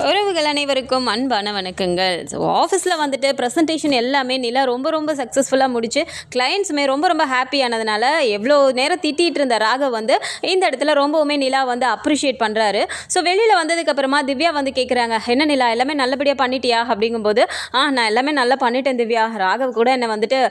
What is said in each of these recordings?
உறவுகள் அனைவருக்கும் அன்பான வணக்கங்கள். ஸோ ஆஃபீஸில் வந்துட்டு ப்ரெசன்டேஷன் எல்லாமே நிலா ரொம்ப ரொம்ப சக்ஸஸ்ஃபுல்லாக முடிச்சு கிளைண்ட்ஸுமே ரொம்ப ரொம்ப ஹாப்பியானதுனால எவ்வளோ நேரம் திட்டிகிட்டு இருந்த ராகவ் வந்து இந்த இடத்துல ரொம்பவுமே நிலா வந்து அப்ரிஷியேட் பண்ணுறாரு. ஸோ வெளியில் வந்ததுக்கப்புறமா திவ்யா வந்து கேட்குறாங்க, என்ன நிலா எல்லாமே நல்லபடியாக பண்ணிட்டியா அப்படிங்கும்போது, நான் எல்லாமே நல்லா பண்ணிட்டேன் திவ்யா, ராகவ் கூட என்னை வந்துட்டு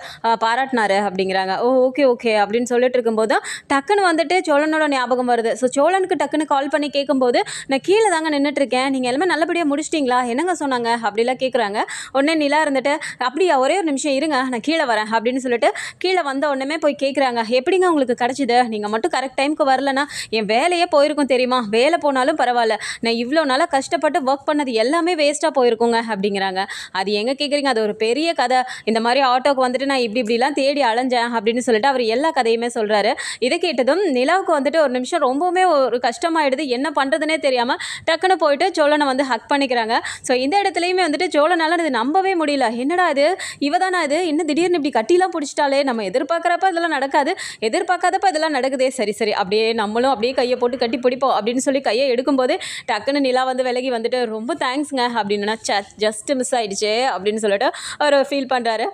பாராட்டினாரு அப்படிங்கிறாங்க. ஓகே ஓகே அப்படின்னு சொல்லிட்டு இருக்கும்போது டக்குன்னு வந்துட்டு சோழனோட ஞாபகம் வருது. ஸோ சோழனுக்கு டக்குன்னு கால் பண்ணி கேட்கும்போது, நான் கீழே தாங்க நின்றுட்டுருக்கேன், நீங்கள் எல்லாமே நல்லபடியாக முடிச்சிட்டிங்களா, என்னங்க சொன்னாங்க அப்படிலாம் கேட்குறாங்க. உடனே நிலா இருந்துட்டு, அப்படியா ஒரே ஒரு நிமிஷம் இருங்க நான் கீழே வரேன் அப்படின்னு சொல்லிட்டு கீழே வந்த உடனே போய் கேட்குறாங்க, எப்படிங்க உங்களுக்கு கிடச்சிது, நீங்கள் மட்டும் கரெக்ட் டைமுக்கு வரலன்னா என் வேலையே போயிருக்கும் தெரியுமா, வேலை போனாலும் பரவாயில்ல, நான் இவ்வளோ நாளாக கஷ்டப்பட்டு ஒர்க் பண்ணது எல்லாமே வேஸ்ட்டாக போயிருக்குங்க அப்படிங்கிறாங்க. அது எங்கே கேட்குறீங்க, அது ஒரு பெரிய கதை, இந்த மாதிரி ஆட்டோக்கு வந்துட்டு நான் இப்படிலாம் தேடி அலைஞ்சேன் அப்படின்னு சொல்லிட்டு அவர் எல்லா கதையுமே சொல்கிறாரு. இதை கேட்டதும் நிலாவுக்கு வந்துட்டு ஒரு நிமிஷம் ரொம்பவுமே ஒரு கஷ்டமாயிடுது, என்ன பண்ணுறதுனே தெரியாமல் டக்குன்னு போயிட்டு சோழனை வந்து ஹக் பண்ணிக்கிறாங்க. ஸோ இந்த இடத்துலையுமே வந்துட்டு சோழனால இது நம்பவே முடியல, என்னடா இது, இவ தானே இது, இன்னும் திடீர்னு இப்படி கட்டிலாம் பிடிச்சிட்டாலே, நம்ம எதிர்பார்க்குறப்ப இதெல்லாம் நடக்காது, எதிர்பார்க்காதப்ப இதெல்லாம் நடக்குதே, சரி சரி அப்படியே நம்மளும் அப்படியே கையை போட்டு கட்டி பிடிப்போம் அப்படின்னு சொல்லி கையை எடுக்கும்போது டக்குன்னு நிலா வந்து விலகி வந்துட்டு, ரொம்ப தேங்க்ஸ்ங்க அப்படின்னு, ஜஸ்ட் மிஸ் ஆயிடுச்சு அப்படின்னு சொல்லிட்டு அவர் ஃபீல் பண்ணுறாரு.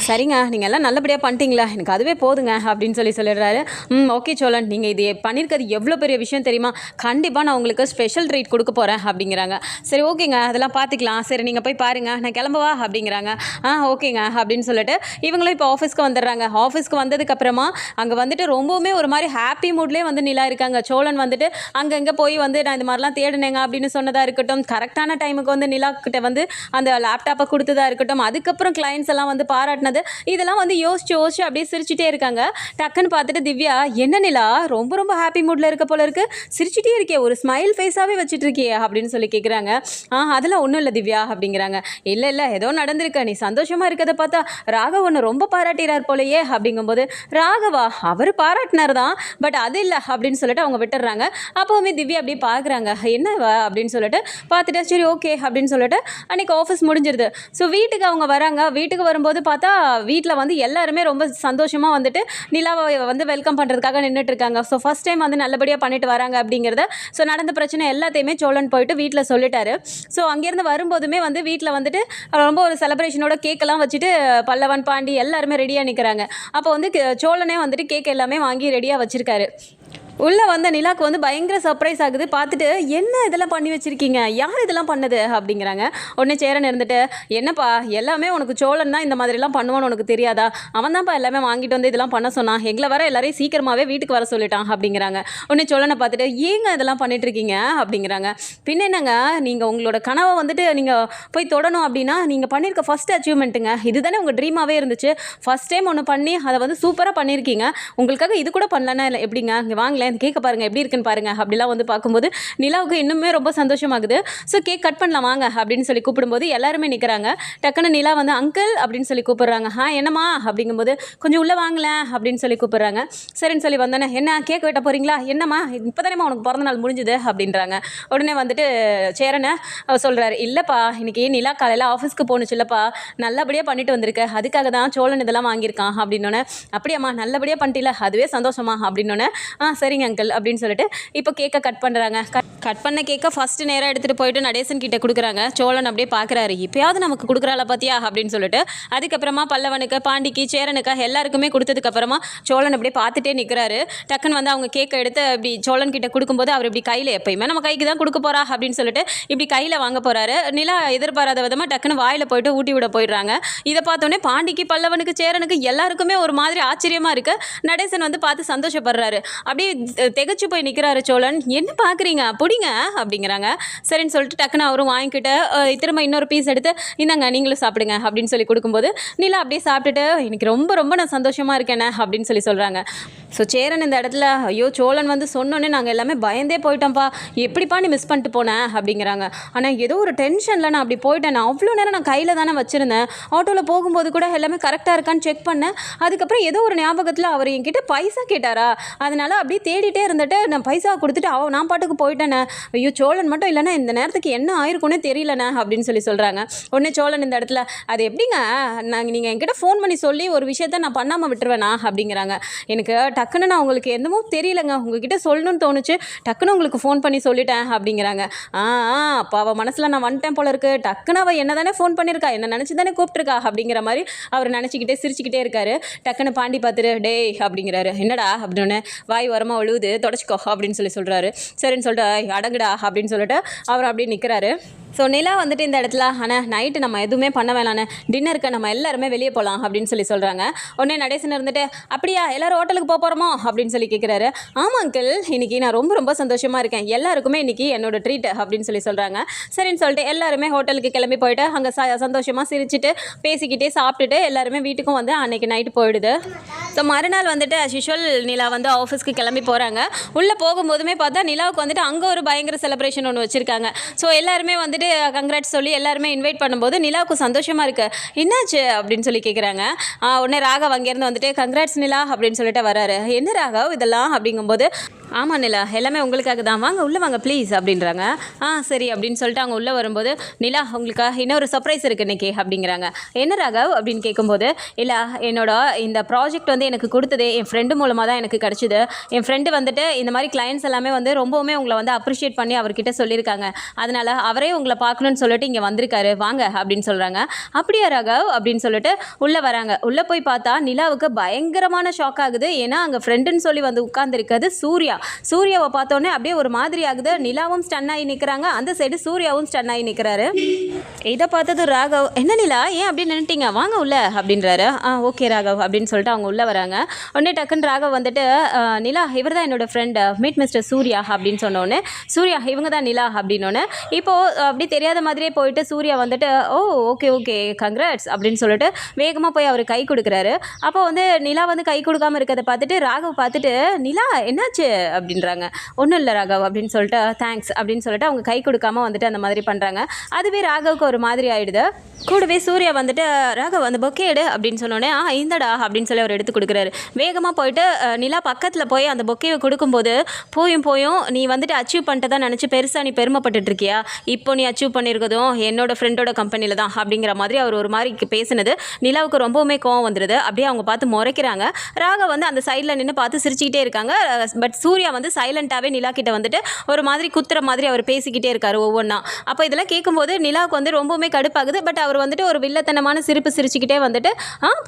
சரிங்க, நீங்கள் எல்லாம் நல்லபடியாக பண்ணிட்டீங்களா, எனக்கு அதுவே போதுங்க அப்படின்னு சொல்லிடுறாரு. ஓகே சோழன், நீங்கள் இது பண்ணியிருக்கிறது எவ்வளோ பெரிய விஷயம் தெரியுமா, கண்டிப்பாக நான் உங்களுக்கு ஸ்பெஷல் ட்ரீட் கொடுக்க போகிறேன் அப்படிங்கிறாங்க. சரி ஓகேங்க, அதெல்லாம் பார்த்துக்கலாம், சரி நீங்கள் போய் பாருங்கள், நான் கிளம்பவா அப்படிங்கிறாங்க. ஓகேங்க அப்படின்னு சொல்லிட்டு இவங்களும் இப்போ ஆஃபீஸ்க்கு வந்துடுறாங்க. ஆஃபீஸ்க்கு வந்ததுக்கப்புறமா அங்கே வந்துட்டு ரொம்பவுமே ஒரு மாதிரி ஹாப்பி மூட்லேயே வந்து நிலா இருக்காங்க. சோழன் வந்துட்டு அங்கங்கே போய் வந்து நான் இந்த மாதிரிலாம் தேடினேங்க அப்படின்னு சொன்னதாக இருக்கட்டும், கரெக்டான டைமுக்கு வந்து நிலா கிட்ட வந்து அந்த லேப்டாப்பை கொடுத்ததாக இருக்கட்டும், அதுக்கப்புறம் கிளைண்ட்ஸ் எல்லாம் வந்து பாராட்டினது, இதெல்லாம் வந்து யோசிச்சு அப்படியே சிரிச்சுட்டே இருக்காங்க. டக்குன்னு பார்த்துட்டு திவ்யா, என்ன நிலா ரொம்ப ரொம்ப ஹாப்பி மூட்ல இருக்க போல இருக்கு, சிரிச்சுட்டே இருக்கே, ஒரு ஸ்மைல் ஃபேஸாகவே வச்சுட்டு இருக்கியே அப்படின்னு சொல்லி கேட்குறாங்க. அதெல்லாம் ஒன்றும் இல்லை திவ்யா அப்படிங்கிறாங்க. இல்லை ஏதோ நடந்திருக்க, நீ சந்தோஷமா இருக்கிறத பார்த்தா ராகவ் ஒன்று ரொம்ப பாராட்டிறார் போலையே அப்படிங்கும்போது, ராகவா அவர் பாராட்டினார் தான், பட் அது இல்லை அப்படின்னு சொல்லிட்டு அவங்க விட்டுடுறாங்க. அப்போவுமே திவ்யா அப்படியே பார்க்குறாங்க, என்னவா அப்படின்னு சொல்லிட்டு பார்த்துட்டு சரி ஓகே அப்படின்னு சொல்லிட்டு அன்றைக்கி ஆஃபீஸ் முடிஞ்சிருது. ஸோ வீட்டுக்கு அவங்க வராங்க. வீட்டுக்கு வரும்போது பார்த்தா வீட்டில் வந்து எல்லாருமே ரொம்ப சந்தோஷமாக வந்துட்டு நிலாவை வந்து வெல்கம் பண்ணுறதுக்காக நின்றுட்டு இருக்காங்க. ஸோ ஃபஸ்ட் டைம் வந்து நல்லபடியாக பண்ணிட்டு வராங்க அப்படிங்கிறத, ஸோ நடந்த பிரச்சனை எல்லாத்தையுமே சோழன் போயிட்டு வீட்டில் சொல்லிட்டாரு. ஸோ அங்கேருந்து வரும்போதுமே வந்து வீட்டில் வந்துட்டு ரொம்ப ஒரு செலிப்ரேஷனோட கேக்கெல்லாம் வச்சுட்டு பல்லவன் பாண்டி எல்லாருமே ரெடியாக நிற்கிறாங்க. அப்போ வந்து சோழனே வந்துட்டு கேக் எல்லாமே வாங்கி ரெடியாக வச்சுருக்காரு. உள்ளே வந்த நிலாவுக்கு வந்து பயங்கர சர்ப்ரைஸ் ஆகுது. பார்த்துட்டு, என்ன இதெல்லாம் பண்ணி வச்சுருக்கீங்க, யார் இதெல்லாம் பண்ணது அப்படிங்கிறாங்க. உடனே சேரன் இருந்துட்டு, என்னப்பா எல்லாமே உனக்கு சோழன் தான் இந்த மாதிரிலாம் பண்ணுவான்னு உனக்கு தெரியாதா, அவன் தான்ப்பா எல்லாமே வாங்கிட்டு வந்து இதெல்லாம் பண்ண சொன்னான், எங்களை வர எல்லாரையும் சீக்கிரமாகவே வீட்டுக்கு வர சொல்லிட்டான் அப்படிங்கிறாங்க. உடனே சோழனை பார்த்துட்டு, ஏங்க இதெல்லாம் பண்ணிட்டுருக்கீங்க அப்படிங்கிறாங்க. பின்ன என்னங்க, நீங்கள் உங்களோட கனவை வந்துட்டு நீங்கள் போய் தொடணும் அப்படின்னா நீங்கள் பண்ணியிருக்க ஃபஸ்ட் அச்சீவ்மெண்ட்டுங்க, இதுதானே உங்கள் ட்ரீமாகவே இருந்துச்சு, ஃபஸ்ட் டைம் ஒன்று பண்ணி அதை வந்து சூப்பராக பண்ணியிருக்கீங்க, உங்களுக்காக இது கூட பண்ணலன்னா இல்லை எப்படிங்க, இங்கே வாங்கலேன் கேட்க பாருங்க எப்படி இருக்குன்னு பாருங்க அப்படிலாம் வந்து பார்க்கும்போது நிலாவுக்கு இன்னுமே ரொம்ப சந்தோஷமாகுது. ஸோ கேக் கட் பண்ணலாம் வாங்க அப்படின்னு சொல்லி கூப்பிடும்போது எல்லாருமே நிற்கிறாங்க. டக்குன்னு நிலா வந்து அங்கிள் அப்படின்னு சொல்லி கூப்பிடுறாங்க. என்னம்மா அப்படிங்கும்போது, கொஞ்சம் உள்ளே வாங்கலேன் அப்படின்னு சொல்லி கூப்பிடுறாங்க. சரின்னு சொல்லி வந்தோன்னே, என்ன கேக் வெட்ட போகிறீங்களா, என்னம்மா இப்போ தானேம்மா உனக்கு பிறந்த நாள் முடிஞ்சுது அப்படின்றாங்க. உடனே வந்துட்டு சேரனை சொல்கிறாரு, இல்லைப்பா இன்னைக்கு நிலா காலையில் ஆஃபீஸ்க்கு போணுச்சு இல்லைப்பா, நல்லபடியாக பண்ணிட்டு வந்திருக்க, அதுக்காக தான் சோழன் இதெல்லாம் வாங்கியிருக்கான் அப்படின்னோடனே, அப்படியாம்மா நல்லபடியாக பண்ணிட்டில, அதுவே சந்தோஷமா அப்படின்னோடனே, சரிங்க அங்கிள் அப்படின்னு சொல்லிட்டு இப்போ கேக்கை கட் பண்ணுறாங்க. கட் பண்ண கேக்கை ஃபஸ்ட்டு நேராக எடுத்துகிட்டு போயிட்டு நடேசன் கிட்டே கொடுக்குறாங்க. சோழன் அப்படியே பார்க்குறாரு, இப்போயாவது நமக்கு கொடுக்குறாள பார்த்தியா அப்படின்னு சொல்லிட்டு அதுக்கப்புறமா பல்லவனுக்கு பாண்டிக்கு சேரனுக்கு எல்லாருக்குமே கொடுத்ததுக்கப்புறமா சோழன் அப்படியே பார்த்துட்டே நிற்கிறாரு. டக்குன்னு வந்து அவங்க கேக்கை எடுத்து இப்படி சோழன் கிட்ட கொடுக்கும்போது அவர் இப்படி கையில், எப்பயுமே நம்ம கைக்கு தான் கொடுக்க போகிறா அப்படின்னு சொல்லிட்டு இப்படி கையில் வாங்க போகிறாரு. நிலா எதிர்பாராத விதமாக டக்குன்னு வாயில் போயிட்டு ஊட்டி விட போயிடுறாங்க. இதை பார்த்தோன்னே பாண்டிக்கு பல்லவனுக்கு சேரனுக்கு எல்லாருக்குமே ஒரு மாதிரி ஆச்சரியமாக இருக்குது. நடேசன் வந்து பார்த்து சந்தோஷப்படுறாரு. அப்படியே திகச்சு போய் நிற்கிறாரு சோழன். என்ன பார்க்குறீங்க பிடிங்க அப்படிங்கிறாங்க. சரின்னு சொல்லிட்டு டக்குன்னு அவரும் வாங்கிக்கிட்டு திரும்ப இன்னொரு பீஸ் எடுத்து, இந்தாங்க நீங்களும் சாப்பிடுங்க அப்படின்னு சொல்லி கொடுக்கும்போது நிலா அப்படியே சாப்பிட்டுட்டு, எனக்கு ரொம்ப ரொம்ப நான் சந்தோஷமாக இருக்கேனே அப்படின்னு சொல்கிறாங்க. ஸோ சேரன் இந்த இடத்துல, ஐயோ சோழன் வந்து சொன்னோன்னே நாங்கள் எல்லாமே பயந்தே போயிட்டோம்ப்பா, எப்படிப்பா நீ மிஸ் பண்ணிட்டு போனேன் அப்படிங்கிறாங்க. ஆனால் ஏதோ ஒரு டென்ஷனில் நான் அப்படி போயிட்டேன், நான் அவ்வளோ நேரம் நான் கையில் தானே வச்சுருந்தேன், ஆட்டோவில் போகும்போது கூட எல்லாமே கரெக்டாக இருக்கான்னு செக் பண்ணேன், அதுக்கப்புறம் ஏதோ ஒரு ஞாபகத்தில் அவர் என்கிட்ட பைசா கேட்டாரா, அதனால் அப்படியே தேடிட்டே இருந்துட்டு நான் பைசா கொடுத்துட்டு நான் பாட்டுக்கு போயிட்டேண்ணே. ஐயோ சோழன் மட்டும் இல்லைண்ணே, இந்த நேரத்துக்கு என்ன ஆயிருக்குன்னே தெரியலண்ணே அப்படின்னு சொல்கிறாங்க. உடனே சோழன் இந்த இடத்துல அது எப்படிங்க நீங்கள் என்கிட்ட ஃபோன் பண்ணி சொல்லி ஒரு விஷயத்த நான் பண்ணாமல் விட்டுருவேண்ணா அப்படிங்கிறாங்க. எனக்கு டக்குன்னு நான் உங்களுக்கு என்னமோ தெரியலங்க, உங்ககிட்ட சொல்லணும்னு தோணுச்சு, டக்குன்னு உங்களுக்கு ஃபோன் பண்ணி சொல்லிட்டேன் அப்படிங்கிறாங்க. அப்போ அவள் மனசில் நான் வந்துட்டேன் போல இருக்கு, டக்குன்னு அவள் என்ன தானே ஃபோன் பண்ணியிருக்கா, என்ன நினச்சி தானே கூப்பிட்டுருக்கா அப்படிங்கிற மாதிரி அவர் நினச்சிக்கிட்டே சிரிச்சுக்கிட்டே இருக்காரு. டக்குன்னு பாண்டி பார்த்துட்டு டேய் அப்படிங்கிறாரு. என்னடா அப்படின்னு வாய் வரமாக ஒழுகுது, தொடச்சிக்கோ அப்படின்னு சொல்கிறாரு. சரின்னு சொல்லிட்டு அடங்குடா அப்படின்னு சொல்லிட்டு அவர் அப்படியே நிற்கிறாரு. ஸோ நிலா வந்துட்டு இந்த இடத்துல ஆனால் நைட்டு நம்ம எதுவுமே பண்ண வேணாண்ணே, டின்னருக்கு நம்ம எல்லாருமே வெளியே போகலாம் அப்படின்னு சொல்கிறாங்க. உடனே நடேசன் இருந்துட்டு அப்படியா எல்லோரும் ஹோட்டலுக்கு போகிறோமோ அப்படின்னு கேட்குறாரு. ஆமாம் அங்கிள், இன்றைக்கி நான் ரொம்ப ரொம்ப சந்தோஷமாக இருக்கேன், எல்லாருக்குமே இன்றைக்கி என்னோடய ட்ரீட் அப்படின்னு சொல்கிறாங்க. சரின்னு சொல்லிட்டு எல்லாருமே ஹோட்டலுக்கு கிளம்பி போயிட்டு அங்கே சந்தோஷமாக சிரிச்சுட்டு பேசிக்கிட்டே சாப்பிட்டுட்டு எல்லாருமே வீட்டுக்கும் வந்து அன்றைக்கி நைட்டு போயிடுது. ஸோ மறுநாள் வந்துட்டு as usual நிலா வந்து ஆஃபீஸ்க்கு கிளம்பி போகிறாங்க. உள்ளே போகும்போதுமே பார்த்தா நிலாவுக்கு வந்துட்டு அங்கே ஒரு பயங்கர செலிப்ரேஷன் ஒன்று வச்சுருக்காங்க. ஸோ எல்லாருமே வந்துட்டு கங்க்ராட்ஸ் சொல்லி எல்லாருமே இன்வைட் பண்ணும்போது நிலாவுக்கு சந்தோஷமாக இருக்குது. என்னாச்சு அப்படின்னு கேட்குறாங்க. உடனே ராகவ் அங்கேருந்து வந்துட்டு கங்க்ராட்ஸ் நிலா அப்படின்னு சொல்லிட்டு வராரு. என்ன ராகவ் இதெல்லாம் அப்படிங்கும்போது ஆமாம் நிலா எல்லாமே உங்களுக்காக தான், வாங்க உள்ளே வாங்க ப்ளீஸ் அப்படின்றாங்க. சரி அப்படின்னு சொல்லிட்டு அவங்க உள்ளே வரும்போது நிலா உங்களுக்காக இன்னொரு சர்ப்ரைஸ் இருக்குது இன்றைக்கி அப்படிங்கிறாங்க. என்ன ராகவ் அப்படின்னு கேட்கும்போது இல்லை என்னோட இந்த ப்ராஜெக்ட் வந்து எனக்கு கொடுத்ததே என் ஃப்ரெண்டு மூலமாக தான் எனக்கு கிடச்சிது. என் ஃப்ரெண்டு வந்துட்டு இந்த மாதிரி கிளைண்ட்ஸ் எல்லாமே வந்து ரொம்பவுமே உங்களை வந்து அப்ரிஷியேட் பண்ணி அவர்கிட்ட சொல்லியிருக்காங்க, அதனால் அவரே உங்களை பார்க்கணுன்னு சொல்லிட்டு இங்கே வந்திருக்காரு வாங்க அப்படின்னு சொல்கிறாங்க. அப்படியா ராகவ் அப்படின்னு சொல்லிட்டு உள்ளே வராங்க. உள்ளே போய் பார்த்தா நிலாவுக்கு பயங்கரமான ஷாக் ஆகுது. ஏன்னா அங்கே ஃப்ரெண்டுன்னு சொல்லி வந்து உட்கார்ந்துருக்கிறது சூர்யாவை பார்த்தோன்னே அப்படியே ஒரு மாதிரி ஆகுது. நிலாவும் ஸ்டன் ஆகி நிற்கிறாங்க, அந்த சைடு சூர்யாவும் ஸ்டன் ஆகி நிற்கிறாரு. இதை பார்த்தது ராகவ் என்ன நிலா ஏன் அப்படி நின்றுட்டீங்க, வாங்க உள்ள அப்படின்றாரு. ஓகே ராகவ் அப்படின்னு சொல்லிட்டு அவங்க உள்ளே வராங்க. உடனே டக்குன்னு ராகவ் வந்துட்டு நிலா இவர் தான் என்னோட ஃப்ரெண்டு மீட் மிஸ்டர் சூர்யா அப்படின்னு சொன்னோன்னே சூர்யா இவங்க தான் நிலா அப்படின்னோன்னு இப்போது அப்படி தெரியாத மாதிரியே போயிட்டு சூர்யா வந்துட்டு ஓகே கங்க்ராட்ஸ் அப்படின்னு சொல்லிட்டு வேகமாக போய் அவர் கை கொடுக்குறாரு. அப்போ வந்து நிலா வந்து கை கொடுக்காமல் இருக்கிறத பார்த்துட்டு ராகவ் பார்த்துட்டு நிலா என்னாச்சு அப்படின்றாங்க. ஒன்றும் இல்லை ராகவ் அப்படின்னு சொல்லிட்டு தேங்க்ஸ் அப்படின்னு சொல்லிட்டு அவங்க கை கொடுக்காம வந்துட்டு அந்த மாதிரி பண்ணுறாங்க. அதுவே ராகவுக்கு ஒரு மாதிரி ஆகிடுது. கூடவே சூர்யா வந்துட்டு ராகவ் அந்த பொக்கே எடு அப்படின்னு சொன்னோன்னே இந்தடா அப்படின்னு சொல்லி அவர் எடுத்து கொடுக்குறாரு. வேகமாக போயிட்டு நிலா பக்கத்தில் போய் அந்த பொக்கேவை கொடுக்கும்போது போயும் நீ வந்துட்டு அச்சீவ் பண்ணிட்டு தான் நினச்சி பெருசாக நீ பெருமைப்பட்டு இருக்கியா, இப்போ நீ அச்சீவ் பண்ணியிருக்கதும் என்னோட ஃப்ரெண்டோட கம்பெனியில் தான் அப்படிங்கிற மாதிரி அவர் ஒரு மாதிரி பேசினது நிலாவுக்கு ரொம்பவுமே கோவம் வந்துடுது. அப்படியே அவங்க பார்த்து முறைக்கிறாங்க. ராகவ் வந்து அந்த சைடில் நின்று பார்த்து சிரிச்சுக்கிட்டே இருக்காங்க. பட் சூர்யா வந்து சைலண்ட்டாகவே நிலா கிட்ட வந்துட்டு ஒரு மாதிரி குத்துற மாதிரி அவர் பேசிக்கிட்டே இருக்காரு ஒவ்வொன்றா. அப்போ இதெல்லாம் கேட்கும்போது நிலாவுக்கு வந்து ரொம்பவுமே கடுப்பாகுது. பட் அவர் வந்துட்டு ஒரு வில்லத்தனமான சிரிப்பு சிரிச்சுக்கிட்டே வந்துட்டு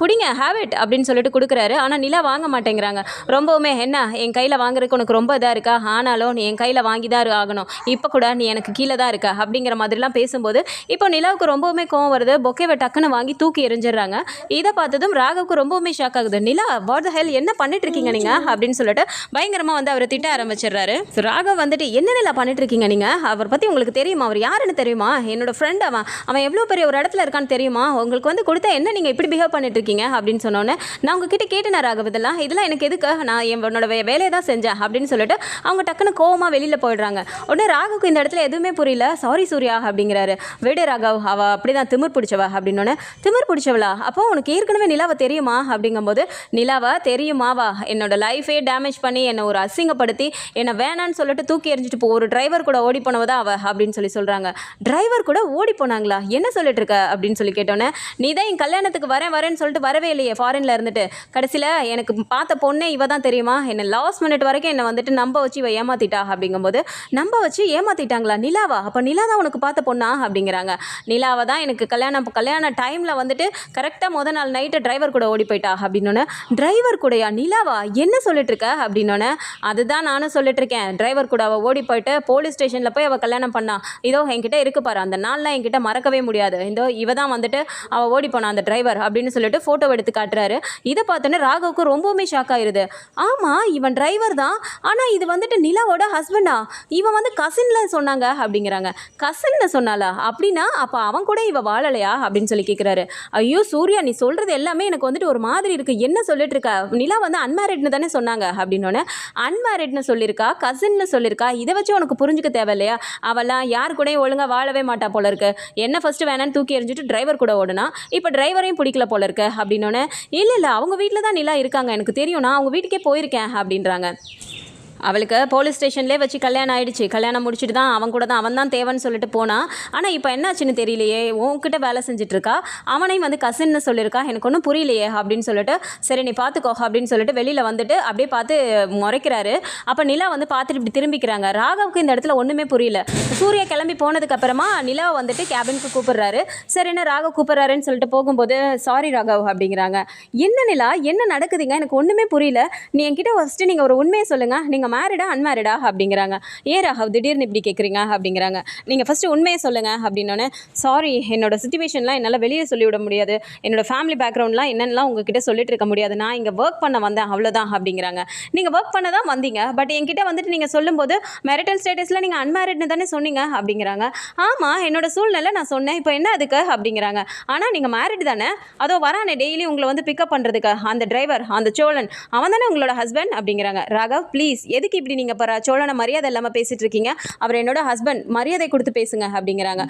பிடிங்க ஹேபிட் அப்படின்னு சொல்லிட்டு கொடுக்குறாரு. ஆனால் நிலா வாங்க மாட்டேங்கிறாங்க. ரொம்பவுமே என்ன என் கையில் வாங்குறதுக்கு உனக்கு ரொம்ப இதாக இருக்கா, ஆனாலும் நீ என் கையில் வாங்கி தான் ஆகணும், இப்போ கூட நீ எனக்கு கீழே தான் இருக்கா அப்படிங்கிற மாதிரிலாம் பேசும்போது இப்போ நிலாவுக்கு ரொம்பவுமே கோவம் வருது. பொக்கேவை டக்குன்னு வாங்கி தூக்கி எறிஞ்சிடுறாங்க. இதை பார்த்ததும் ராகவுக்கு ரொம்பவுமே ஷாக் ஆகுது. நிலா வாட் த ஹெல் என்ன பண்ணிட்டு இருக்கீங்க நீங்கள் அப்படின்னு சொல்லிட்டு பயங்கரமாக வந்து அவரை திட்ட ஆரம்பிச்சிடுறாரு. ராகவ் வந்துட்டு என்ன நிலா பண்ணிட்டு இருக்கீங்க நீங்கள், அவர் பற்றி உங்களுக்கு தெரியுமா, அவர் யாருன்னு தெரியுமா, என்னோட ஃப்ரெண்ட் அவன் எவ்வளோ பெரிய ஒரு இடத்துல இருக்கான்னு தெரியுமா, உங்களுக்கு வந்து கொடுத்தா என்ன நீங்கள் இப்படி பிஹேவ் பண்ணிட்டு இருக்கீங்க அப்படின்னு சொன்னோன்னே நான் உங்ககிட்ட கேட்டேன் ராகவ் இதெல்லாம் எனக்கு எதுக்கு, நான் என்னோட வேலையை தான் செஞ்சேன் அப்படின்னு சொல்லிட்டு அவங்க டக்குன்னு கோவமாக வெளியில் போயிடுறாங்க. உடனே ராகவுக்கு இந்த இடத்துல எதுவுமே புரியல. சாரி சூர்யா அப்படிங்கிறாரு. விடு ராகவ் அவள் அப்படி தான் திமிர் பிடிச்சவா அப்படின்னோடனே திமிர் பிடிச்சவளா, அப்போ உனக்கு ஏற்கனவே நிலாவை தெரியுமா அப்படிங்கும்போது நிலாவா தெரியுமாவா, என்னோட லைஃபே டேமேஜ் பண்ணி என்னை ஒரு அசிங்கப்படுத்தி என்னை வேணான்னு சொல்லிட்டு தூக்கி எறிஞ்சிட்டு ஒரு டிரைவர் கூட ஓடி போனவதான் அவள் அப்படின்னு சொல்கிறாங்க. டிரைவர் கூட ஓடி போனாங்களா, என்ன சொல்லிட்டு இருக்க அப்படின்னு சொல்லி கேட்டோன்னே நீ தான் என் கல்யாணத்துக்கு வரேன்னு சொல்லிட்டு வரவே இல்லையே ஃபாரின்ல இருந்துட்டு, கடைசியில் எனக்கு பார்த்த பொண்ணே இவ தான் தெரியுமா, என்னை லாஸ்ட் மினிட் வரைக்கும் என்னை வந்துட்டு நம்ப வச்சு இவ ஏமாத்திட்டா அப்படிங்கும்போது நம்ப வச்சு ஏமாத்திட்டாங்களா, நிலாவா, அப்போ நிலா தான் உனக்கு பார்த்த பொண்ணா அப்படிங்கிறாங்க. நிலாவை தான் எனக்கு கல்யாண டைமில் வந்துட்டு கரெக்டாக முதல் நாள் நைட்டு டிரைவர் கூட ஓடி போயிட்டா அப்படின்னோன்னே டிரைவர் கூடயா, நிலாவா என்ன சொல்லிட்டு இருக்க அப்படின்னோன்னே அதுதான் நானும் சொல்லிட்டு இருக்கேன், டிரைவர் கூட அவள் ஓடி போயிட்டு போலீஸ் ஸ்டேஷனில் போய் அவள் கல்யாணம் பண்ணா, இதோ என்கிட்ட இருக்கு பாரு, அந்த நாள்லாம் என்கிட்ட மறக்கவே முடியாது, இதோ இவ தான் வந்துட்டு அவள் ஓடி போனா அந்த டிரைவர் அப்படின்னு சொல்லிட்டு ஃபோட்டோ எடுத்து காட்டுறாரு. இதை பார்த்தோன்னே ராகவுக்கு ரொம்பவுமே ஷாக் ஆயிடுது. ஆமாம் இவன் டிரைவர் தான், ஆனால் இது வந்துட்டு நிலாவோட ஹஸ்பண்டா, இவன் வந்து கசின்ல சொன்னாங்க அப்படிங்கிறாங்க. கசின்னு சொன்னாலா, அப்படின்னா அப்போ அவன் கூட இவ வாழலையா அப்படின்னு சொல்லி கேட்குறாரு. ஐயோ சூர்யா நீ சொல்கிறது எல்லாமே எனக்கு வந்துட்டு ஒரு மாதிரி இருக்குது, என்ன சொல்லிட்டு இருக்க, நிலா வந்து அன்மேரிட்னு தானே சொன்னாங்க அப்படின்னோடனே அன்மேரிட்னு சொல்லியிருக்கா கசின்னு சொல்லியிருக்கா, இதை வச்சு உனக்கு புரிஞ்சுக்க தேவையில்லையா, அவெல்லாம் யார் கூடயும் ஒழுங்காக வாழவே மாட்டா போல இருக்கு, என்ன ஃபஸ்ட்டு வேணான்னு தூக்கி எறிஞ்சிட்டு டிரைவர் கூட ஓடுனா இப்போ டிரைவரையும் பிடிக்கல போல இருக்கு அப்படின்னோடனே இல்லை அவங்க வீட்டில் தான் நிலா இருக்காங்க எனக்கு தெரியும், நான் அவங்க வீட்டுக்கே போயிருக்கேன் அப்படின்றாங்க. அவளுக்கு போலீஸ் ஸ்டேஷன்லேயே வச்சு கல்யாணம் ஆயிடுச்சு. கல்யாணம் முடிச்சுட்டு தான் அவன் கூட தான் அவன் தான் தேவைன்னு சொல்லிட்டு போனான். ஆனால் இப்போ என்னாச்சுன்னு தெரியலையே, உன்கிட்ட வேலை செஞ்சுட்ருக்கா, அவனையும் வந்து கசின்னு சொல்லியிருக்கா, எனக்கு ஒன்றும் புரியலையே அப்படின்னு சொல்லிட்டு, சரி நீ பார்த்துக்கோ அப்படின்னு சொல்லிட்டு வெளியில் வந்துட்டு அப்படியே பார்த்து முறைக்கிறாரு. அப்போ நிலா வந்து பார்த்துட்டு இப்படி திரும்பிக்கிறாங்க. ராகவுக்கு இந்த இடத்துல ஒன்றுமே புரியல. சூர்யா கிளம்பி போனதுக்கப்புறமா நிலா வந்துட்டு கேபினுக்கு கூப்பிடுறாரு. சரின்னு ராகவ் கூப்பிட்றாருன்னு சொல்லிட்டு போகும்போது, சாரி ராகவ் அப்படிங்கிறாங்க. என்ன நிலா, என்ன நடக்குதுங்க, எனக்கு ஒன்றுமே புரியல. நீ என்கிட்ட ஃபஸ்ட்டு நீங்கள் ஒரு உண்மையை சொல்லுங்கள், நீங்கள் மேரிடா அன்மேரிடா அப்படிங்கிறாங்க. ஏன் ராகவ் திடீர்னு இப்படி கேட்குறீங்க அப்படிங்கிறாங்க. நீங்கள் ஃபஸ்ட்டு உண்மையை சொல்லுங்கள் அப்படின்னோடனே, சாரி என்னோட சுச்சுவேஷன்லாம் என்னால் வெளியே சொல்லிவிட முடியாது, என்னோடய ஃபேமிலி பேக்ரவுண்ட்லாம் என்னென்னலாம் உங்ககிட்ட சொல்லிட்டு இருக்க முடியாது, நான் இங்கே ஒர்க் பண்ண வந்தேன் அவ்வளோதான் அப்படிங்கிறாங்க. நீங்கள் ஒர்க் பண்ண தான் வந்தீங்க, பட் என்கிட்ட வந்துட்டு நீங்கள் சொல்லும்போது மேரிட்டல் ஸ்டேட்டஸில் நீங்கள் அன்மேரிட்னு தானே சொன்னீங்க அப்படிங்கிறாங்க. ஆமாம் என்னோட சூழ்நிலை நான் சொன்னேன், இப்போ என்ன அதுக்கு அப்படிங்கிறாங்க. ஆனால் நீங்கள் மேரிட் தானே, அதோ வரானே டெய்லி உங்களை வந்து பிக்கப் பண்ணுறதுக்கு அந்த டிரைவர், அந்த சோழன், அவன் தானே உங்களோட ஹஸ்பண்ட் அப்படிங்கிறாங்க. ராகவ் ப்ளீஸ் எதுக்கு இப்படி நீங்கள் சோழனை மரியாதை இல்லாமல் பேசிகிட்டு இருக்கீங்க, அவர் என்னோட ஹஸ்பண்ட், மரியாதை கொடுத்து பேசுங்க அப்படிங்கிறாங்க.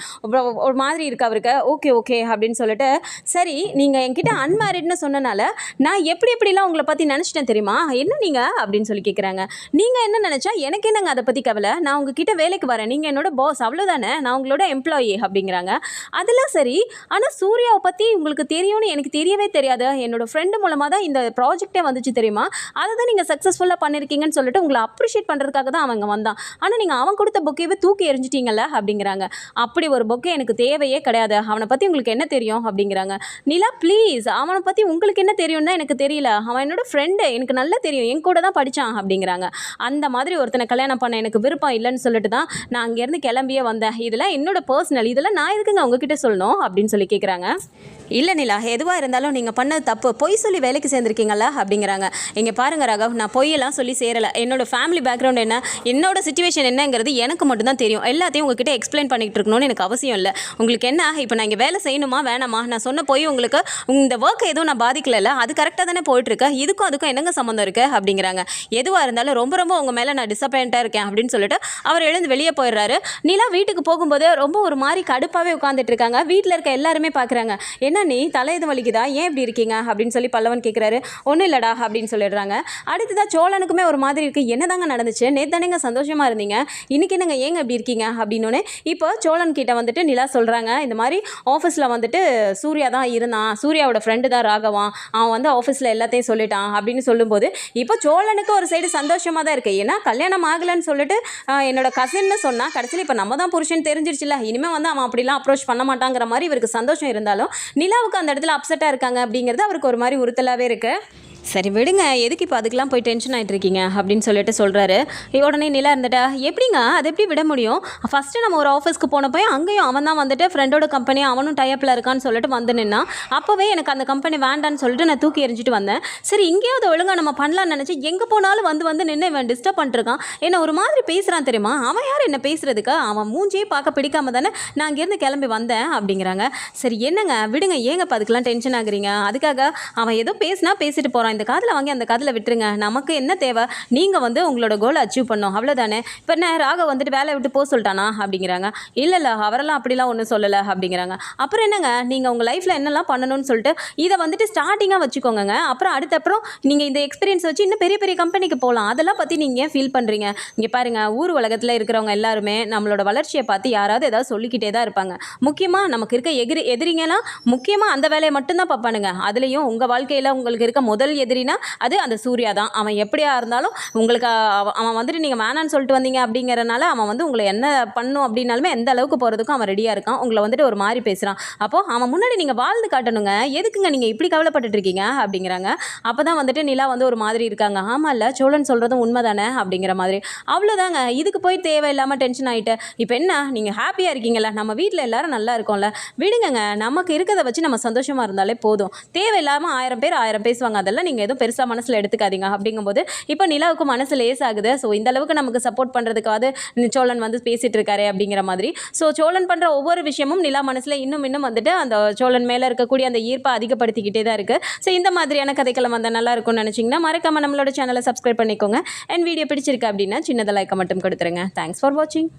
ஒரு மாதிரி இருக்கு அவருக்கு. ஓகே ஓகே அப்படின்னு சொல்லிட்டு, சரி நீங்கள் என்கிட்ட அன்மேரிட்னு சொன்னனால நான் எப்படிலாம் உங்களை பற்றி நினச்சிட்டேன் தெரியுமா, என்ன நீங்கள் அப்படின்னு சொல்லி கேட்குறாங்க. நீங்கள் என்ன நினச்சா எனக்கு என்னங்க அதை பற்றி கவலை, நான் உங்ககிட்ட வேலைக்கு வரேன், நீங்கள் என்னோட பாஸ் அவ்வளோதானே, நான் உங்களோட எம்ப்ளாயி அப்படிங்கிறாங்க. அதெல்லாம் சரி, ஆனால் சூர்யாவை பற்றி உங்களுக்கு தெரியும்னு எனக்கு தெரியவே தெரியாது, என்னோட ஃப்ரெண்டு மூலமாக தான் இந்த ப்ராஜெக்டே வந்துச்சு தெரியுமா, அதை தான் நீங்கள் சக்ஸஸ்ஃபுல்லாக பண்ணியிருக்கீங்கன்னு சொல்லிட்டு உங்களை அப்ரிஷியேட் பண்ணுறதுக்காக தான் அவங்க வந்தான், ஆனால் நீங்கள் அவன் கொடுத்த பொக்கேவை தூக்கி எறிஞ்சிட்டீங்கல்ல அப்படிங்கிறாங்க. அப்படி ஒரு பொக்கே எனக்கு தேவையே கிடையாது, அவனை பற்றி உங்களுக்கு என்ன தெரியும் அப்படிங்கிறாங்க. நிலா ப்ளீஸ், அவனை பற்றி உங்களுக்கு என்ன தெரியும் தான் எனக்கு தெரியல, அவன் என்னோட ஃப்ரெண்டு, எனக்கு நல்லா தெரியும், என் கூட தான் படித்தான் அப்படிங்கிறாங்க. அந்த மாதிரி ஒருத்தனை கல்யாணம் பண்ண எனக்கு விருப்பம் இல்லைன்னு சொல்லிட்டு தான் நான் அங்கேருந்து கிளம்பியே வந்தேன், இதெல்லாம் என்னோட பர்சனல், இதெல்லாம் நான் எதுக்குங்க உங்ககிட்ட சொல்லணும் அப்படின்னு சொல்லி கேட்குறாங்க. இல்லை நிலா, எதுவாக இருந்தாலும் நீங்கள் பண்ணது தப்பு, பொய் சொல்லி வேலைக்கு சேர்ந்துருக்கீங்களா அப்படிங்கிறாங்க. இங்கே பாருங்கள் ராகவ், நான் பொய்யெல்லாம் சொல்லி சேரலை, என்னோடய ஃபேமிலி பேக்ரவுண்ட் என்ன, என்னோட சிச்சுவேஷன் என்னங்கிறது எனக்கு மட்டும்தான் தெரியும், எல்லாத்தையும் உங்ககிட்ட எக்ஸ்பிளைன் பண்ணிகிட்டு இருக்கணும்னு எனக்கு அவசியம் இல்லை. உங்களுக்கு என்ன இப்போ நான் இங்கே வேலை செய்யணுமா வேணாமா, நான் சொன்ன பொய் உங்களுக்கு இந்த ஒர்க் எதுவும் நான் பாதிக்கல, அது கரெக்டாக தானே போயிட்டுருக்கு, இதுக்கும் அதுக்கும் என்னங்க சம்மந்தம் இருக்குது அப்படிங்கிறாங்க. எதுவாக இருந்தாலும் ரொம்ப உங்கள் மேலே நான் டிசப்பாயிண்ட்டாக இருக்கேன் அப்படின்னு சொல்லிட்டு அவர் எழுந்து வெளியே போயிடுறாரு. நிலா வீட்டுக்கு போகும்போது ரொம்ப ஒரு மாதிரி கடுப்பாகவே உட்காந்துட்டு இருக்காங்க. வீட்டில் இருக்க எல்லாருமே பார்க்குறாங்க. என்ன நீ தலை எது வலிக்குதா, ஏன் இப்படி இருக்கீங்க அப்படின்னு சொல்லி பல்லவன் கேட்குறாரு. ஒன்றும் இல்லைடா அப்படின்னு சொல்லிடுறாங்க. அடுத்ததாக சோழனுக்குமே ஒரு மாதிரி இருக்குது. என்னதாங்க நடந்துச்சு, நேற்று தானேங்க சந்தோஷமாக இருந்தீங்க, இன்றைக்கி என்னங்க ஏங்க இப்படி இருக்கீங்க அப்படின்னோடனே இப்போ சோழன் கிட்ட வந்துட்டு நிலா சொல்கிறாங்க, இந்த மாதிரி ஆஃபீஸில் வந்துட்டு சூர்யா தான் இருந்தான், சூர்யாவோட ஃப்ரெண்டு தான் ராகவான், அவன் வந்து ஆஃபீஸில் எல்லாத்தையும் சொல்லிட்டான் அப்படின்னு சொல்லும்போது இப்போ சோழனுக்கு ஒரு சைடு சந்தோஷமாக தான் இருக்குது. ஏன்னா கல்யாணம் ஆகலைன்னு சொல்லிட்டு என்னோட கசின்னு சொன்னால் கடைசியில் இப்போ நம்ம தான் புருஷன் தெரிஞ்சிருச்சுல, இனிமேல் வந்து அவன் அப்படிலாம் அப்ரோச் பண்ண மாட்டாங்கிற மாதிரி இவருக்கு சந்தோஷம் இருந்தாலும் நிலாவுக்கு அந்த இடத்துல அப்செட்டாக இருக்காங்க அப்படிங்கிறது அவருக்கு ஒரு மாதிரி உறுத்தலாகவே இருக்குது. சரி விடுங்க, எதுக்கு இப்போ அதுக்கெலாம் போய் டென்ஷன் ஆகிட்டு இருக்கீங்க அப்படின்னு சொல்லிட்டு சொல்கிறாரு. உடனே நிலா இருந்துட்டா, எப்படிங்க அது எப்படி விட முடியும், ஃபஸ்ட்டு நம்ம ஒரு ஆஃபீஸ்க்கு போனப்போ அங்கேயும் அவன் தான் வந்துட்டு ஃப்ரெண்டோட கம்பெனி அவனும் டைப்பில் இருக்கான்னு சொல்லிட்டு வந்து நின்னா, அப்போவே எனக்கு அந்த கம்பெனி வேண்டான்னு சொல்லிட்டு நான் தூக்கி எறிஞ்சிட்டு வந்தேன். சரி இங்கேயாவது ஒழுங்காக நம்ம பண்ணலான்னு நினச்சி எங்கே போனாலும் வந்து நின்று இவன் டிஸ்டர்ப் பண்ணிருக்கான், என்ன ஒரு மாதிரி பேசுகிறான் தெரியுமா, அவன் யார் என்ன பேசுகிறதுக்கு, அவன் மூஞ்சியே பார்க்க பிடிக்காம தானே நான் அங்கேருந்து கிளம்பி வந்தேன் அப்படிங்கிறாங்க. சரி என்னங்க விடுங்க, ஏங்க இப்போ அதுக்கெலாம் டென்ஷன் ஆகுறீங்க, அதுக்காக அவன் ஏதோ பேசினா பேசிட்டு போகிறான், இந்த காதில் வாங்கி அந்த காதில் விட்டுருங்க, நமக்கு என்ன தேவை, நீங்கள் வந்து உங்களோட கோலை அச்சீவ் பண்ணோம் அவ்வளோதானே. இப்போ என்ன ராக வந்துட்டு வேலையை விட்டு போக சொல்லிட்டானா அப்படிங்கிறாங்க. இல்லை அவரெல்லாம் அப்படிலாம் ஒன்றும் சொல்லலை அப்படிங்கிறாங்க. அப்புறம் என்னங்க, நீங்கள் உங்கள் லைஃப்பில் என்னெல்லாம் பண்ணணும்னு சொல்லிட்டு இதை வந்துட்டு ஸ்டார்டிங்காக வச்சுக்கோங்க, அப்புறம் அடுத்தப்புறம் நீங்கள் இந்த எக்ஸ்பீரியன்ஸ் வச்சு இன்னும் பெரிய பெரிய கம்பெனிக்கு போகலாம், அதெல்லாம் பற்றி நீங்கள் ஏன் ஃபீல் பண்ணுறீங்க. இங்கே பாருங்கள், ஊர் உலகத்தில் இருக்கிறவங்க எல்லாருமே நம்மளோட வளர்ச்சியை பார்த்து யாராவது ஏதாவது சொல்லிக்கிட்டே தான் இருப்பாங்க. முக்கியமாக நமக்கு இருக்க எதிரிங்கெல்லாம் முக்கியமாக அந்த வேலையை மட்டும்தான் பார்ப்பானுங்க. அதுலேயும் உங்கள் வாழ்க்கையில் உங்களுக்கு இருக்க முதல் எதிரினா அது அந்த சூர்யா தான். அவன் எப்படியா இருந்தாலும் உங்களுக்கு அவன் வந்துட்டு நீங்கள் வேணான்னு சொல்லிட்டு வந்தீங்க அப்படிங்கிறனால அவன் வந்து உங்களை என்ன பண்ணும் அப்படின்னாலுமே எந்த அளவுக்கு போகிறதுக்கும் அவன் ரெடியாக இருக்கான். உங்களை வந்துட்டு ஒரு மாதிரி பேசுகிறான். அப்போது அவன் முன்னாடி நீங்கள் வாழ்ந்து காட்டணுங்க, எதுக்குங்க நீங்கள் இப்படி கவலைப்பட்டுட்டு இருக்கீங்க அப்படிங்கிறாங்க. அப்போ தான் வந்துட்டு நிலா வந்து ஒரு மாதிரி இருக்காங்க. ஆமாம் இல்லை, சோழன் சொல்கிறதும் உண்மை தானே அப்படிங்கிற மாதிரி. அவ்வளோதாங்க, இதுக்கு போய் தேவையில்லாமல் டென்ஷன் ஆகிட்டு இப்போ என்ன, நீங்கள் ஹாப்பியாக இருக்கீங்களா, நம்ம வீட்டில் எல்லாரும் நல்லா இருக்கோம்ல, விடுங்க, நமக்கு இருக்கிறத வச்சு நம்ம சந்தோஷமாக இருந்தாலே போதும். தேவையில்லாமல் 1000 பேர் 1000 பேசுவாங்க, அதெல்லாம் நீங்கள் எதுவும் பெருசாக மனசில் எடுத்துக்காதீங்க அப்படிங்கும்போது இப்போ நிலாவுக்கு மனசு லேசாகுது. ஸோ இந்த அளவுக்கு நமக்கு சப்போர்ட் பண்ணுறதுக்காவது சோழன் வந்து பேசிகிட்டு இருக்காரு அப்படிங்கிற மாதிரி. ஸோ சோழன் பண்ணுற ஒவ்வொரு விஷயமும் நிலா மனசில் இன்னும் வந்துட்டு அந்த சோழன் மேலே இருக்கக்கூடிய அந்த ஈர்ப்பை அதிகப்படுத்திக்கிட்டே தான் இருக்குது. ஸோ இந்த மாதிரியான கதைக்களம் வந்தால் நல்லா இருக்கும்னு நினச்சிங்கன்னா மறக்காமல் நம்மளோட சேனலை சப்ஸ்கிரைப் பண்ணிக்கோங்க. அண்ட் வீடியோ பிடிச்சிருக்கு அப்படின்னா சின்னதாக லைக்கை மட்டும் கொடுத்துருங்க. தேங்க்ஸ் ஃபார் வாட்சிங்.